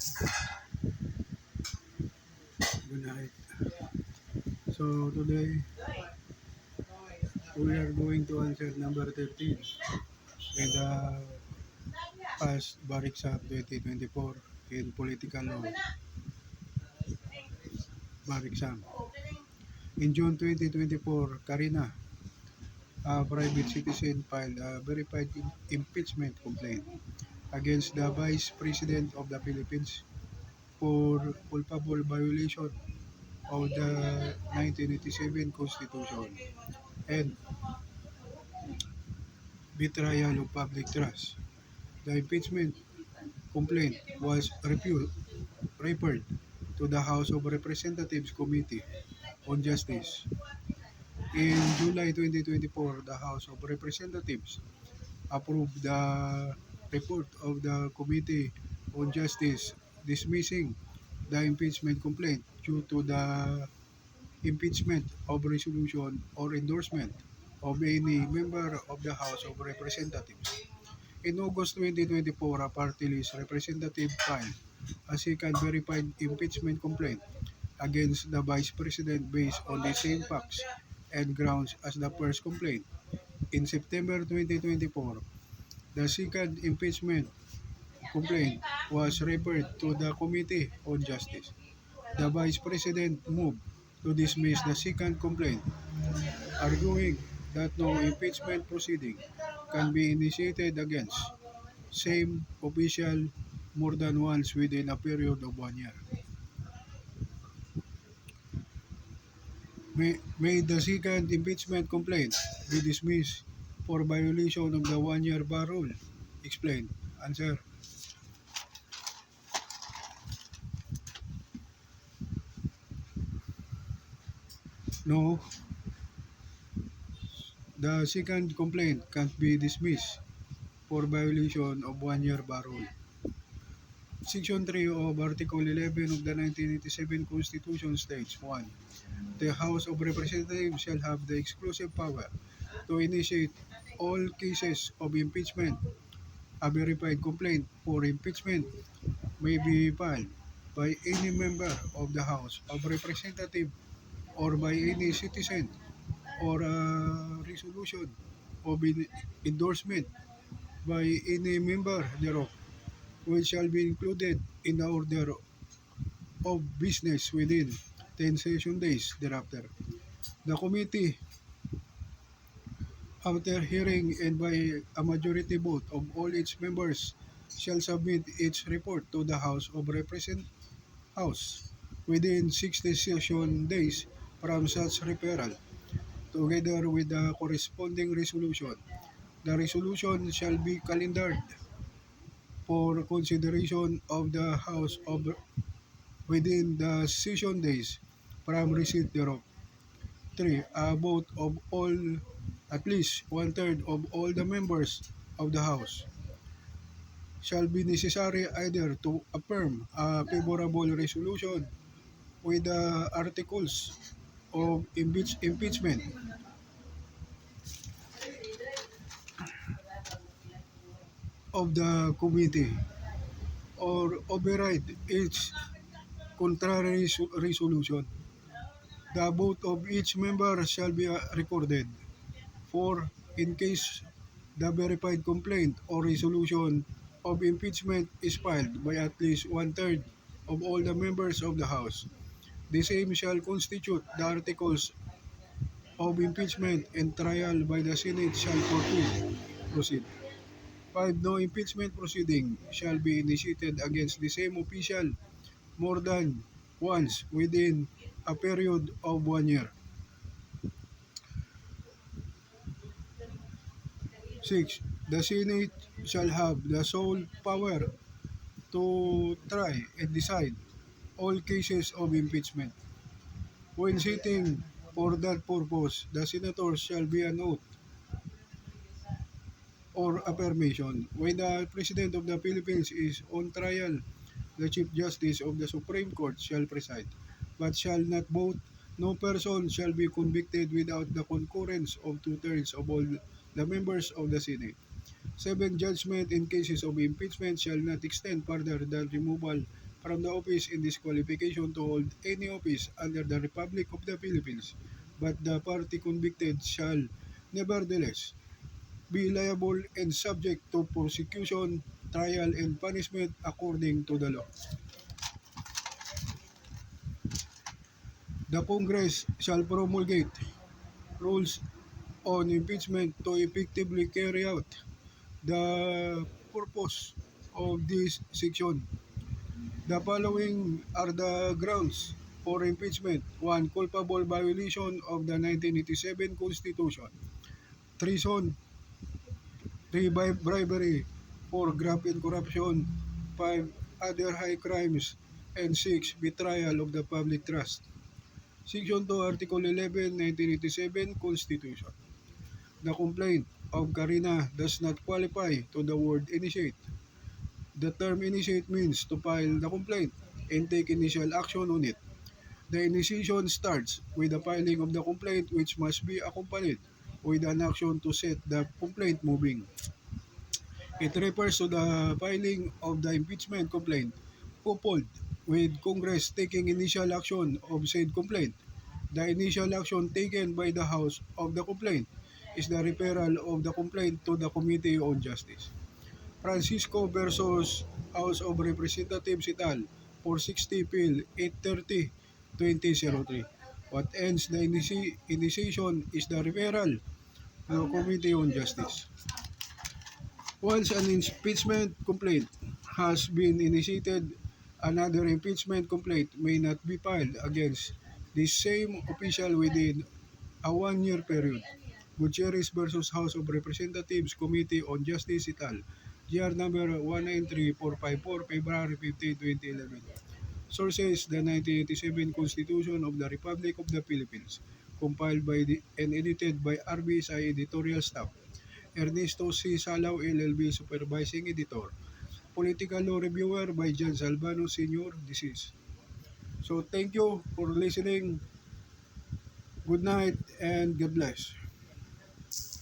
Good night. So today we are going to answer number 13 in the past bar exam 2024 in political law bar exam. In June 2024, Karina, a private citizen, filed a verified impeachment complaint against the Vice President of the Philippines for culpable violation of the 1987 Constitution and betrayal of public trust. The impeachment complaint was referred to the House of Representatives Committee on Justice. In July 2024, the House of Representatives approved the report of the Committee on Justice dismissing the impeachment complaint due to the impeachment of resolution or endorsement of any member of the House of Representatives. In August 2024, a party list representative filed a second verified impeachment complaint against the Vice President based on the same facts and grounds as the first complaint. In September 2024, the second impeachment complaint was referred to the Committee on Justice. The Vice President moved to dismiss the second complaint, arguing that no impeachment proceeding can be initiated against same official more than once within a period of 1 year. May the second impeachment complaint be dismissed for violation of the 1 year bar rule? Explain. Answer. No, the second complaint can't be dismissed for violation of 1 year bar rule. Section 3 of Article 11 of the 1987 Constitution states 1. The House of Representatives shall have the exclusive power to initiate all cases of impeachment. A verified complaint for impeachment may be filed by any member of the House of Representatives or by any citizen or a resolution of endorsement by any member thereof, which shall be included in the order of business within 10 session days thereafter. The committee, after hearing and by a majority vote of all its members, shall submit its report to the House of Representatives House within 60 session days from such referral, together with the corresponding resolution. The resolution shall be calendared for consideration of the House of within the session days from receipt thereof. 3. A vote of all, at least one-third of all the members of the House shall be necessary either to affirm a favorable resolution with the articles of impeachment of the committee or override its contrary resolution. The vote of each member shall be recorded. 4. In case the verified complaint or resolution of impeachment is filed by at least one-third of all the members of the House, the same shall constitute the articles of impeachment and trial by the Senate shall forthwith proceed. 5. No impeachment proceeding shall be initiated against the same official more than once within a period of 1 year. 6. The Senate shall have the sole power to try and decide all cases of impeachment. When sitting for that purpose, the senators shall be an oath or affirmation. When the President of the Philippines is on trial, the Chief Justice of the Supreme Court shall preside, but shall not vote. No person shall be convicted without the concurrence of two-thirds of all the members of the Senate. 7. Judgment in cases of impeachment shall not extend further than removal from the office in disqualification to hold any office under the Republic of the Philippines, but the party convicted shall nevertheless be liable and subject to prosecution, trial, and punishment according to the law. The Congress shall promulgate rules on impeachment to effectively carry out the purpose of this section. The following are the grounds for impeachment. 1. Culpable violation of the 1987 Constitution. Treason. 3. Bribery. 4. Graft and corruption. 5. Other high crimes. And 6. Betrayal of the public trust. Section 2, Article 11, 1987 Constitution. The complaint of Karina does not qualify to the word initiate. The term initiate means to file the complaint and take initial action on it. The initiation starts with the filing of the complaint, which must be accompanied with an action to set the complaint moving. It refers to the filing of the impeachment complaint coupled with Congress taking initial action of said complaint. The initial action taken by the House of the complaint is the referral of the complaint to the Committee on Justice. Francisco versus House of Representatives et al. 460 Bill 830-2003. What ends the initiation is the referral to the Committee on Justice. Once an impeachment complaint has been initiated, another impeachment complaint may not be filed against the same official within a one-year period. Gutierrez versus House of Representatives Committee on Justice et al. GR number 193454, February 15, 2011. Sources: the 1987 Constitution of the Republic of the Philippines, compiled by and edited by RBSI editorial staff. Ernesto C. Salaw, LLB, Supervising Editor. Political Law Reviewer by John Salvano Sr., deceased. So thank you for listening. Good night and God bless.